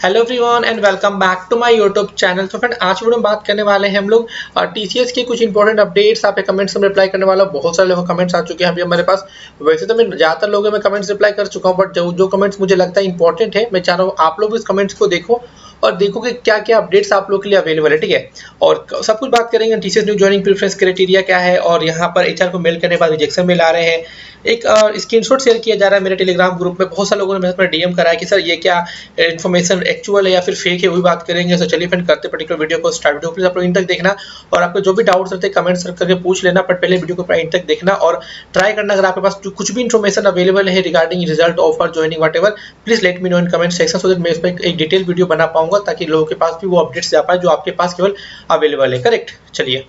Hello everyone and welcome back to my YouTube channel. तो friend आज video में बात करने वाले हैं हम लोग टीसीएस के कुछ इंपॉर्टेंट अपडेट्स। आप कमेंट्स में रिप्लाई करने वाला बहुत सारे लोगों कमेंट्स आ चुके हैं अभी हमारे पास। वैसे तो मैं ज़्यादातर लोगों में कमेंट्स रिप्लाई कर चुका हूं, बट जो कमेंट्स मुझे लगता है इंपॉर्टेंट है, मैं चाह रहा हूँ आप लोग इस कमेंट्स को देखो और देखो कि क्या क्या अपडेट्स आप लोग के लिए अवेलेबल है। ठीक है, और सब कुछ बात करेंगे। TCS new joining preference criteria क्या है, और यहाँ पर एचआर को मेल करने के बाद रिजेक्शन मेल आ रहे हैं। एक स्क्रीनशॉट शेयर किया जा रहा है मेरे टेलीग्राम ग्रुप में। बहुत सारे लोगों ने मेरे डीएम करा है कि सर ये क्या इन्फॉर्मेशन एक्चुअल है या फिर फेक है, वही बात करेंगे। तो चलिए फ्रेंड करते पर्टिकुलर वीडियो को स्टार्ट। वीडियो प्लीज आप लोग इन तक देखना और आपको जो भी डाउट्स रहते हैं कमेंट्स करके पूछ लेना, बट पहले वीडियो को इन तक देखना और ट्राई करना। अगर आपके पास कुछ भी इन्फॉर्मेशन अवेलेबल है regarding result, offer, joining, whatever, please let me know in comment section, so that मैं इस पर एक डिटेल वीडियो बना पाऊंगा ताकि लोगों के पास भी वो अपडेट्स जा पाए जो आपके पास केवल अवेलेबल है। करेक्ट, चलिए।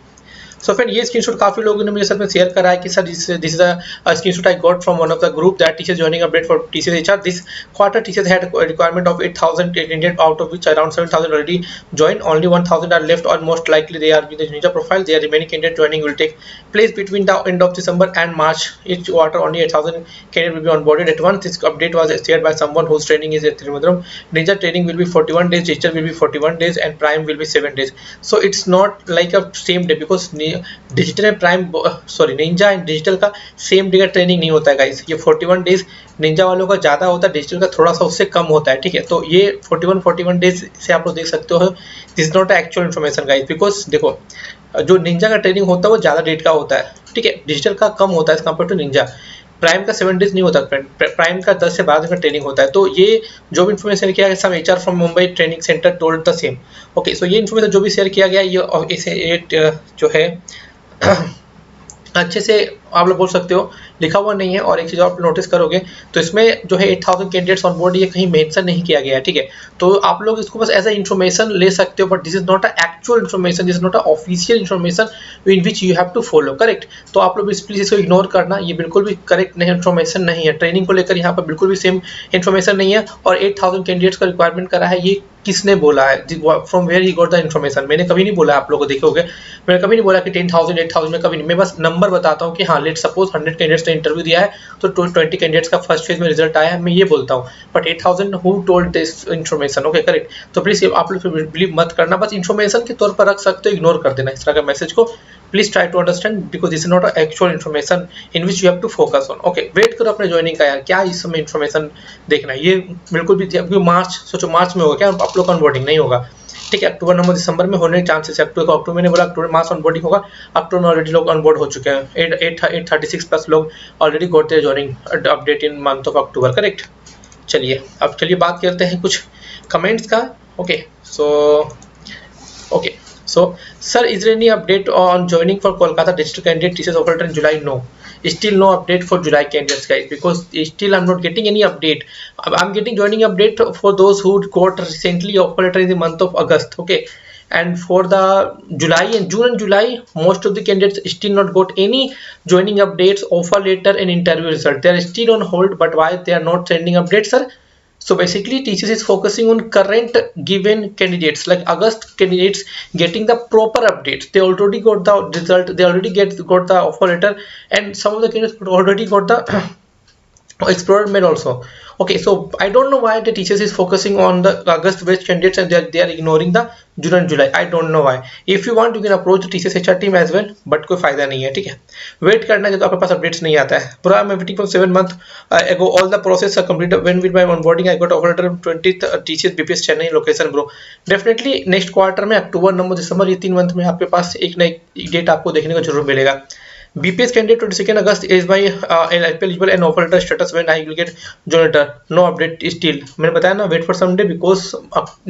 सो फ्रेंड ये स्क्रीनशॉट काफी लोगों ने मुझे साथ में शेयर करा है कि sir this is a screenshot I got from one of the group that teachers joining update for TCS HR this quarter. Teachers had requirement of 8000 candidate out of which around 7000 already joined, only 1000 are left, or most likely they are with the ninja profile. Their remaining candidate joining will take place between the end of December and March. Each quarter only 8000 candidate will be onboarded at once. This update was shared by someone whose training is at Trivandrum. Ninja training will be 41 days, digital will be 41 days, and prime will be 7 days. So it's not like a same day, because digital and prime ninja and digital का same day का training नहीं होता है guys. ये 41 days Ninja वालों का ज़्यादा होता है, डिजिटल का थोड़ा सा उससे कम होता है। ठीक है, तो ये 41 डेज से आप लोग देख सकते हो this is not actual information guys, because देखो जो निंजा का ट्रेनिंग होता है वो ज़्यादा डेट का होता है। ठीक है, डिजिटल का कम होता है as compare to Ninja. Prime का 7 डेज नहीं होता, प्राइम का 10 से 12 दिन का ट्रेनिंग होता है। तो ये जो भी इन्फॉर्मेशन किया गया, some HR from Mumbai training centre told the same. Okay, so ये इन्फॉर्मेशन जो भी शेयर किया गया ये जो है अच्छे से आप लोग बोल सकते हो लिखा हुआ नहीं है। और एक चीज़ आप नोटिस करोगे तो इसमें जो है 8000 कैंडिडेट्स ऑन बोर्ड ये कहीं मेंशन नहीं किया गया है। ठीक है, तो आप लोग इसको बस एज अ इन्फॉर्मेशन ले सकते हो, but this is not a actual information, this is not a official information in which you have to follow. Correct, तो आप लोग प्लीज इसको इग्नोर करना, ये बिल्कुल भी करेक्ट नहीं इन्फॉर्मेशन नहीं है। ट्रेनिंग को लेकर यहाँ पर बिल्कुल भी सेम इन्फॉर्मेशन नहीं है। और 8000 कैंडिडेट्स का रिक्वायरमेंट करा है, ये किसने बोला है, from where he got the information? मैंने कभी नहीं बोला, आप लोगों को देखोगे मैंने कभी नहीं बोला कि 10,000 8,000 में, कभी नहीं। मैं बस नंबर बताता हूँ कि हाँ लेट सपोज 100 कैंडिडेट्स ने इंटरव्यू दिया है तो 20 कैंडिडेट्स का फर्स्ट फेज में रिजल्ट आया है, मैं ये बोलता हूँ। But 8000 who told this information? Okay, correct. तो प्लीज आप लोग बिलीव मत करना, बस इन्फॉर्मेशन के तौर पर रख सकते हो, इग्नोर कर देना इस तरह का मैसेज को। Please try to understand because this is not actual information in which you have to focus on. Okay, wait करो अपने ज्वाइनिंग का यार, क्या इस समय इन्फॉर्मेशन देखना है, ये बिल्कुल भी मार्च, सोचो मार्च में होगा क्या आप लोग का ऑनबोर्डिंग? नहीं होगा। ठीक है, अक्टूबर नवंबर दिसंबर में होने के चांसेस है। अक्टूबर मैंने बोला अक्टूबर मार्च ऑनबोर्डिंग होगा, अक्टूबर में ऑलरेडी लोग ऑनबोर्ड हो चुके हैं। 836 प्लस लोग already got there joining update in month of October. Correct, चलिए अब बात करते हैं कुछ कमेंट्स का। Okay so sir, is there any update on joining for Kolkata district candidate TCS operator in July? No, still no update for July candidates guys, because still I'm not getting any update. I'm getting joining update for those who got recently operator in the month of August. Okay, and for the July and June and July, most of the candidates still not got any joining updates, offer letter and interview result. They are still on hold. But why they are not sending updates, sir? So basically TCS is focusing on current given candidates, like August candidates getting the proper updates. They already got the result, they already got the offer letter, and some of the candidates already got the explorer mail also. Okay, so I don't know why the TCS is focusing on the August based candidates and they are ignoring the June and July. I don't know why. If you want you can approach the TCS HR team as well, but कोई फायदा नहीं है। ठीक है, wait करना है जब आपके पास अपडेट्स नहीं आता है। पूरा मैं waiting for 7 months ago, all the process are completed. When with my onboarding I got offer letter 20th TCS BPS Chennai location bro. Definitely next quarter में अक्टूबर नवंबर दिसंबर ये 3 मंथ में आपके पास एक नई डेट आपको देखने को जरूर मिलेगा। BPS candidate 22nd August is my eligible and offer letter status when I will get join letter. No update still. मैंने बताया ना, wait for some day because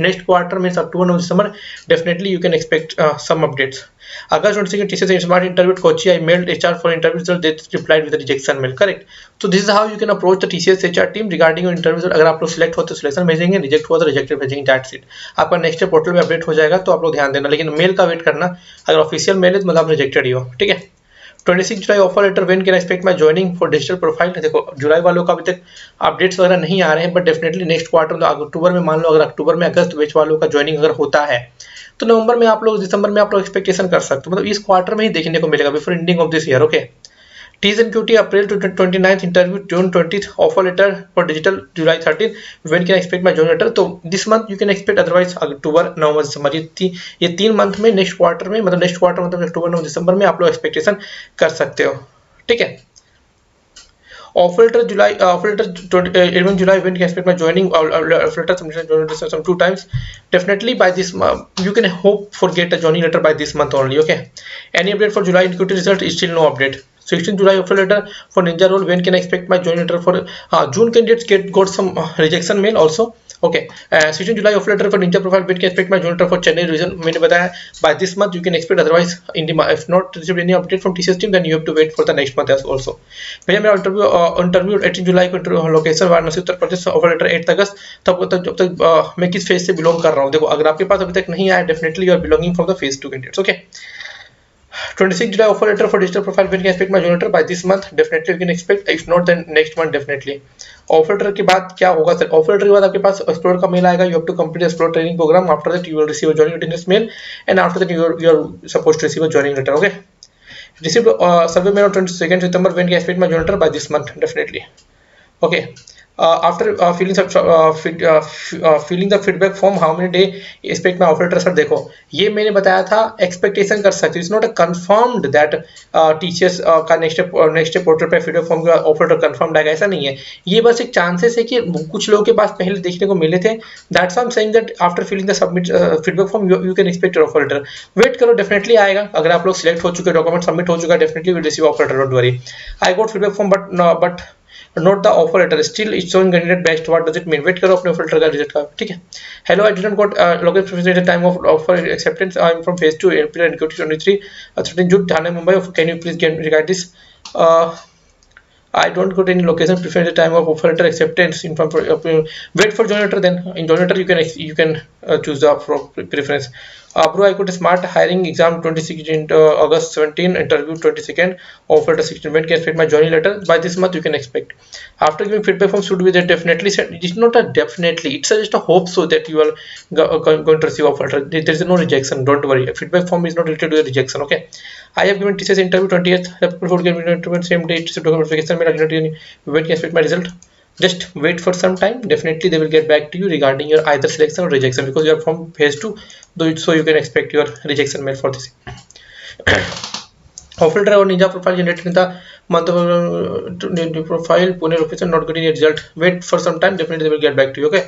next quarter means October November December. Definitely you can expect some updates. August 22nd TCS smart interview at Kochi. I mailed HR for interview result. They replied with a rejection mail. Correct. So this is how you can approach the TCS HR team regarding your interview result. अगर आप लोग select हो तो selection भेजेंगे, reject हुआ तो rejected भेजेंगे, that's it. आपका नेक्स्ट पोर्टल में अपडेट हो जाएगा, तो आप लोग ध्यान देना, लेकिन मेल का वेट करना। अगर ऑफिशियल मेल है तो मतलब आप रिजेक्टेड ही हो। ठीक है, 26 जुलाई offer letter, when can I expect my joining for digital profile? देखो जुलाई वालों का अभी तक अपडेट्स वगैरह नहीं आ रहे हैं, बट डेफिनेटली नेक्स्ट क्वार्टर में अक्टूबर में, मान लो अगर अक्टूबर में अगस्त बैच वालों का ज्वाइनिंग अगर होता है तो नवंबर में आप लोग, दिसंबर में आप लोग एक्सपेक्टेशन कर सकते हो, मतलब इस क्वार्टर में ही देखने को मिलेगा before ending of this year. Okay, TSNQT April to 29th, interview June 20th, offer letter for digital July 13th. When can I expect my joining letter? तो this month you can expect, otherwise अक्टूबर नवंबर दिसंबर ये 3 month में next quarter में, मतलब next quarter मतलब अक्टूबर नवंबर दिसंबर में आप लोग expectation कर सकते हो, ठीक है। Offer letter July, offer letter 11 July, when can I expect my joining? Offer letter submission some 2 times. Definitely by this month you can hope for get a joining letter by this month only, okay. Any update for July NQT result? Is still no update. 16 July offer letter for Ninja role. When can I expect my joining letter for June? Candidates got some rejection mail also, okay. 16 July offer letter for Ninja profile. When can I expect my joining letter for Chennai region? मैंने बताया by this month you can expect, otherwise in the if not received any update from TCS team, then you have to wait for the next month also. भैया मेरा interview 18 जुलाई को location Varanasi Uttar Pradesh, offer letter 8 अगस्त। तब तक जब तक मैं किस phase से बिलोंग कर रहा हूँ, देखो अगर आपके पास अभी तक नहीं आया, definitely you are belonging from the phase 2 candidates, okay. 26 July offer letter for digital profile. When can I expect my joining letter? By this month definitely you can expect, if not then next month definitely. Offer letter के बाद क्या होगा sir? Offer letter के बाद आपके पास explore का mail आएगा, you have to complete explore training program, after that you will receive a joining attendance mail and after that you are supposed to receive a joining letter, okay. Received survey mail on 22nd September. When can I expect my joining letter? By this month definitely, okay. After filling the feedback form, how many day expect my offer letter? Sir देखो ये मैंने बताया था, expectation कर सकते हो, it's not a confirmed that teachers का next portal पे फीडबैक फॉर्म का ऑफर लेटर कंफर्म्ड आएगा, ऐसा नहीं है। ये बस एक चांसेस है कि कुछ लोगों के पास पहले देखने को मिले थे, that's I am saying that after filling the submit feedback form you can expect your offer letter. Wait करो, डेफिनेटली आएगा। अगर आप लोग सिलेक्ट हो चुके, डॉक्यूमेंट सबमिट हो चुका है, definitely will receive offer letter, don't worry. I got feedback form but not the offer letter, still it's showing candidate best. What does it mean? Wait करो अपने ऑफर लेटर का result का, ठीक है। Hello, I didn't got location preference time of offer acceptance, I am from phase 2 April and 23 13 June Thane Mumbai, can you please get regard this? I don't got any location preference the time of offer letter acceptance. Wait for joining letter, then in joining letter you can choose the preference. Bro, I got a smart hiring exam 26 August 17, interview 22nd, offer letter 16. When can I expect my joining letter? By this month you can expect. After giving feedback form should be there, definitely said. It's not a definitely, it's just a hope so that you are going to receive offer letter. There is no rejection, don't worry. Feedback form is not related to the rejection, okay. I have given TCS interview 20th April, same date, notification. When can I expect my result? Just wait for some time. Definitely they will get back to you regarding your either selection or rejection, because you are from phase 2, so you can expect your rejection mail for this. Offer letter or Ninja profile generated in the month of new profile, Pune location, not getting a result. Wait for some time. Definitely they will get back to you, okay.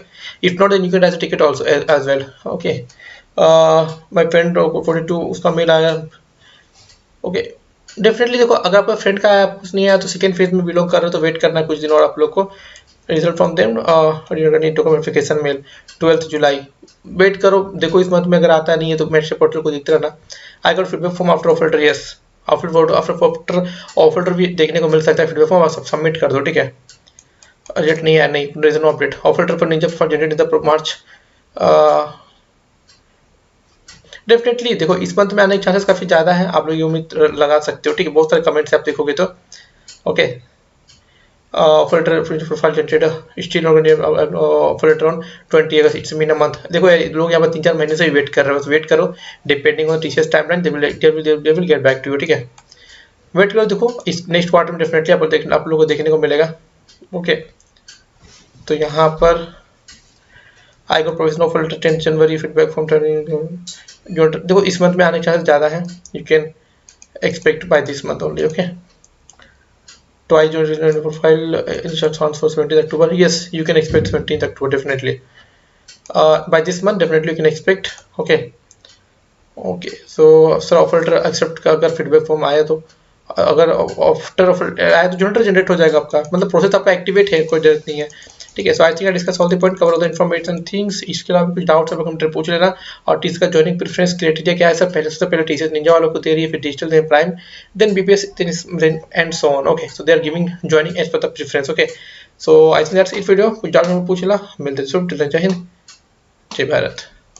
If not, then you can as a ticket also as well, okay. My friend 42 उसका mail आया, okay. Definitely देखो, अगर आपका friend का आया कुछ नहीं आया तो सेकंड फेज में बिलोंग कर रहे हो तो वेट करना है कुछ दिन और आप लोग को। Result from them documentation mail 12 जुलाई, वेट करो। देखो इस मंथ में अगर आता नहीं है तो मेरे पोर्टल को देखते रहना। I got feedback form after offer letter, yes after offer letter भी देखने को मिल सकता है। फीडबैक फॉर्म सब सबमिट कर दो, ठीक है। रिजल्ट नहीं है, नहीं, there is no update. Offer letter for Ninja for generated in the March, definitely देखो इस मंथ में आने के चांसेस काफी ज्यादा है, आप लोग ये उम्मीद लगा सकते हो, ठीक है। बहुत सारे कमेंट्स आप देखोगे तो, okay. Offer letter profile generated still offer letter on 20 August, it's mean a month. देखो लोग यहाँ पर 3-4 महीने से वेट कर रहे हो, बस वेट करो, depending on TCS timeline they will get back to you, ठीक है। वेट करो, देखो इस नेक्स्ट क्वार्टर में डेफिनेटली आप लोगों को देखने को मिलेगा, ओके। तो यहाँ पर I got provisional offer letter 10 January, feedback from जो देखो इस मंथ में आने के चांसेस ज्यादा है, you can expect by this month only, okay. Twice जो profile transfer 17 October, yes you can expect 17 October definitely. By this month definitely you can expect, okay. Okay, so sir offer letter accept का अगर feedback form आया तो, अगर after offer आया तो generator generate हो जाएगा आपका, मतलब प्रोसेस आपका एक्टिवेट है, कोई जरूरत नहीं है, ठीक है। So I think I discuss all the point, cover all the information things. इसके अलावा कुछ डाउट्स आप कमेंट पूछ लेना। और टीसीएस का जॉइनिंग प्रेफरेंस क्राइटेरिया क्या है सर? सबसे पहले टीसीएस निंजा वालों को दे रही है, फिर digital, then prime, then BPS, then and so on, okay. So they are giving joining as per the preference, okay. So I think that's it video. कुछ डाउट पूछ ला, मिलते हैं, जय हिंद, जय भारत।